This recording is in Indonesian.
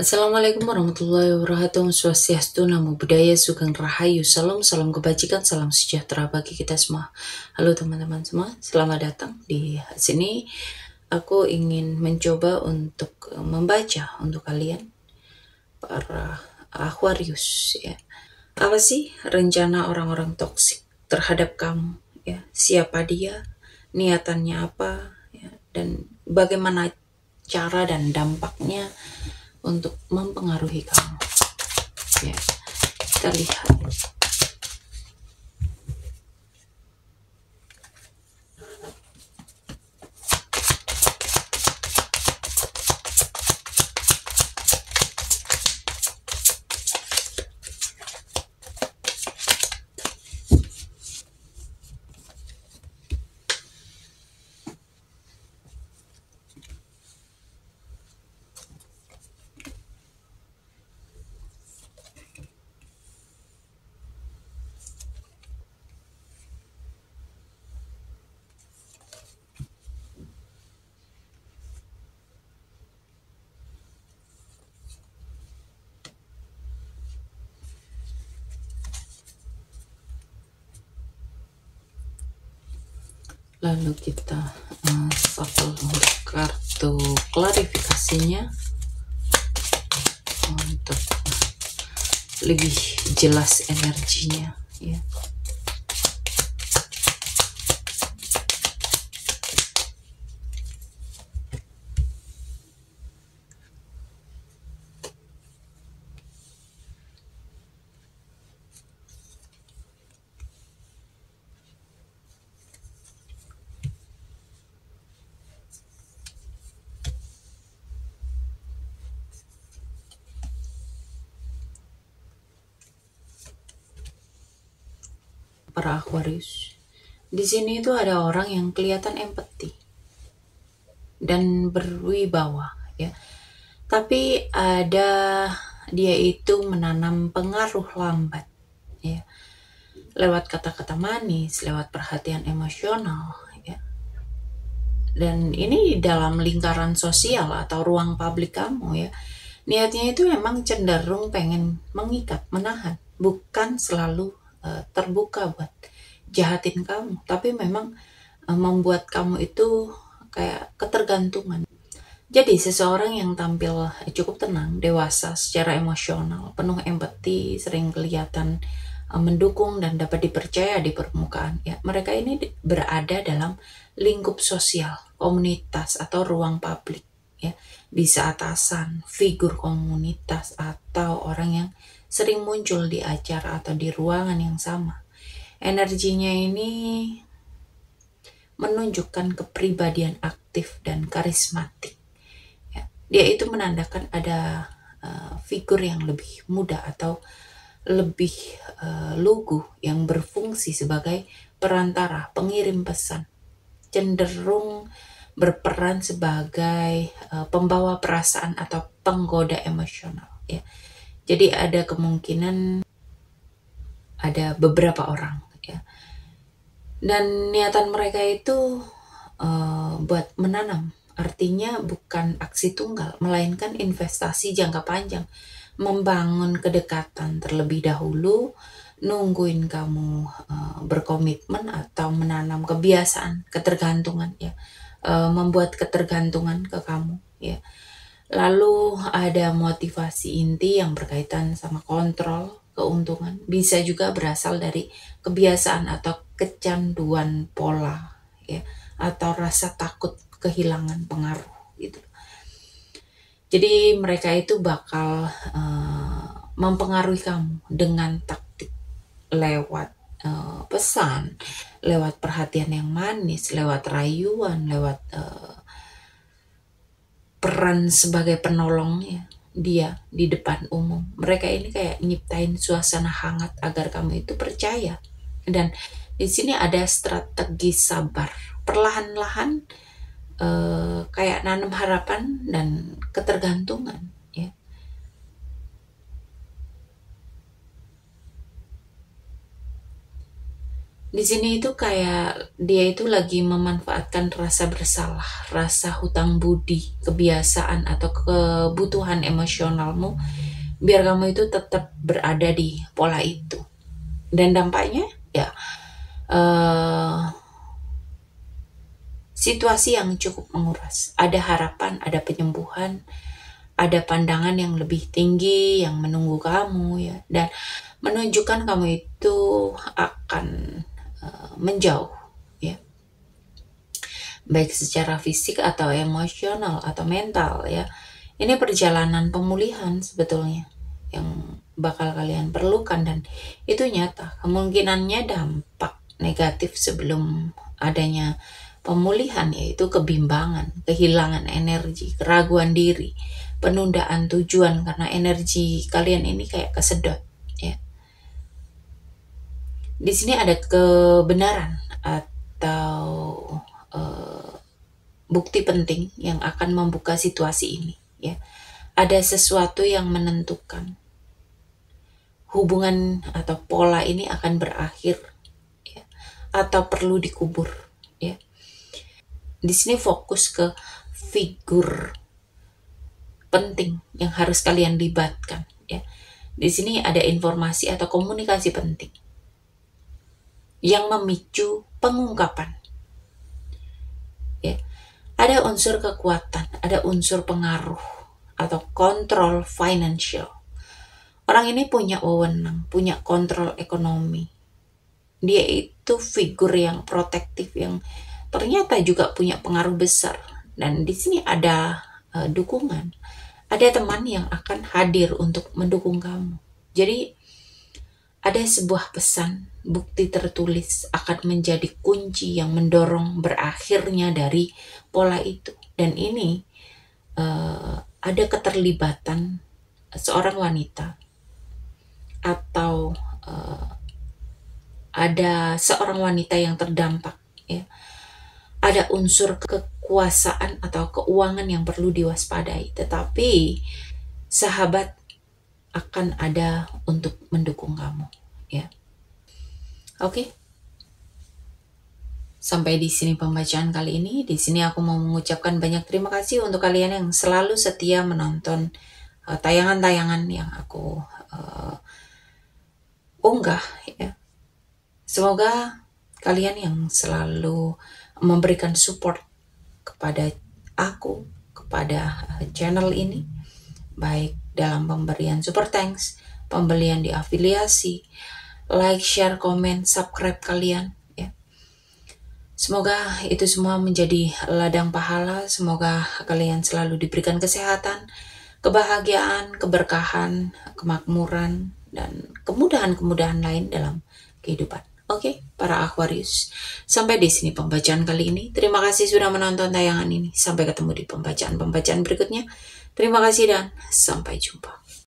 Assalamualaikum warahmatullahi wabarakatuh. Swastiastu, Namo Buddhaya, Sugeng Rahayu, Salam, salam kebajikan, salam sejahtera bagi kita semua. Halo teman-teman semua, selamat datang di sini. Aku ingin mencoba untuk membaca untuk kalian, para Aquarius, ya. Apa sih rencana orang-orang toksik terhadap kamu? Ya, siapa dia? Niatannya apa? Ya, dan bagaimana cara dan dampaknya untuk mempengaruhi kamu. Ya, kita lihat. Lalu kita shuffle kartu klarifikasinya untuk lebih jelas energinya, ya. Para Aquarius, di sini itu ada orang yang kelihatan empati dan berwibawa, ya. Tapi ada dia itu menanam pengaruh lambat, ya, lewat kata-kata manis, lewat perhatian emosional, ya. Dan ini dalam lingkaran sosial atau ruang publik kamu, ya. Niatnya itu memang cenderung pengen mengikat, menahan, bukan selalu terbuka buat jahatin kamu, tapi memang membuat kamu itu kayak ketergantungan. Jadi seseorang yang tampil cukup tenang, dewasa secara emosional, penuh empati, sering kelihatan mendukung dan dapat dipercaya di permukaan. Ya, mereka ini berada dalam lingkup sosial, komunitas atau ruang publik. Ya, bisa atasan, figur komunitas atau orang yang sering muncul di acara atau di ruangan yang sama. Energinya ini menunjukkan kepribadian aktif dan karismatik. Ya, dia itu menandakan ada figur yang lebih muda atau lebih lugu yang berfungsi sebagai perantara, pengirim pesan, cenderung berperan sebagai pembawa perasaan atau penggoda emosional, ya. Jadi ada kemungkinan ada beberapa orang, ya. Dan niatan mereka itu buat menanam. Artinya bukan aksi tunggal, melainkan investasi jangka panjang. Membangun kedekatan terlebih dahulu, nungguin kamu berkomitmen atau menanam kebiasaan ketergantungan, ya. Membuat ketergantungan ke kamu, ya. Lalu ada motivasi inti yang berkaitan sama kontrol, keuntungan. Bisa juga berasal dari kebiasaan atau kecanduan pola, ya, atau rasa takut kehilangan pengaruh, gitu. Jadi mereka itu bakal mempengaruhi kamu dengan taktik lewat pesan, lewat perhatian yang manis, lewat rayuan, lewat peran sebagai penolongnya dia di depan umum. Mereka ini kayak nyiptain suasana hangat agar kamu itu percaya. Dan di sini ada strategi sabar, perlahan-lahan kayak nanam harapan dan ketergantungan, ya. Di sini itu kayak dia itu lagi memanfaatkan rasa bersalah, rasa hutang budi, kebiasaan atau kebutuhan emosionalmu biar kamu itu tetap berada di pola itu. Dan dampaknya ya situasi yang cukup menguras. Ada harapan, ada penyembuhan, ada pandangan yang lebih tinggi yang menunggu kamu ya, dan menunjukkan kamu itu akan menjauh ya, baik secara fisik atau emosional atau mental ya. Ini perjalanan pemulihan sebetulnya yang bakal kalian perlukan, dan itu nyata. Kemungkinannya dampak negatif sebelum adanya pemulihan yaitu kebimbangan, kehilangan energi, keraguan diri, penundaan tujuan karena energi kalian ini kayak kesedot ya. Di sini ada kebenaran atau bukti penting yang akan membuka situasi ini ya. Ada sesuatu yang menentukan hubungan atau pola ini akan berakhir ya, atau perlu dikubur ya. Di sini fokus ke figur penting yang harus kalian libatkan ya. Di sini ada informasi atau komunikasi penting yang memicu pengungkapan ya. Ada unsur kekuatan, ada unsur pengaruh atau kontrol financial. Orang ini punya wewenang, punya kontrol ekonomi. Dia itu figur yang protektif, yang ternyata juga punya pengaruh besar. Dan di sini ada dukungan. Ada teman yang akan hadir untuk mendukung kamu. Jadi ada sebuah pesan, bukti tertulis akan menjadi kunci yang mendorong berakhirnya dari pola itu. Dan ini ada keterlibatan seorang wanita atau ada seorang wanita yang terdampak ya. Ada unsur kekuasaan atau keuangan yang perlu diwaspadai, tetapi sahabat akan ada untuk mendukung kamu ya. Oke. Sampai di sini pembacaan kali ini. Di sini aku mau mengucapkan banyak terima kasih untuk kalian yang selalu setia menonton tayangan-tayangan yang aku unggah ya. Semoga kalian yang selalu memberikan support kepada aku, kepada channel ini, baik dalam pemberian super thanks, pembelian di afiliasi, like, share, komen, subscribe kalian ya. Semoga itu semua menjadi ladang pahala. Semoga kalian selalu diberikan kesehatan, kebahagiaan, keberkahan, kemakmuran, dan kemudahan-kemudahan lain dalam kehidupan. Oke, para Aquarius, sampai di sini pembacaan kali ini. Terima kasih sudah menonton tayangan ini. Sampai ketemu di pembacaan-pembacaan berikutnya. Terima kasih dan sampai jumpa.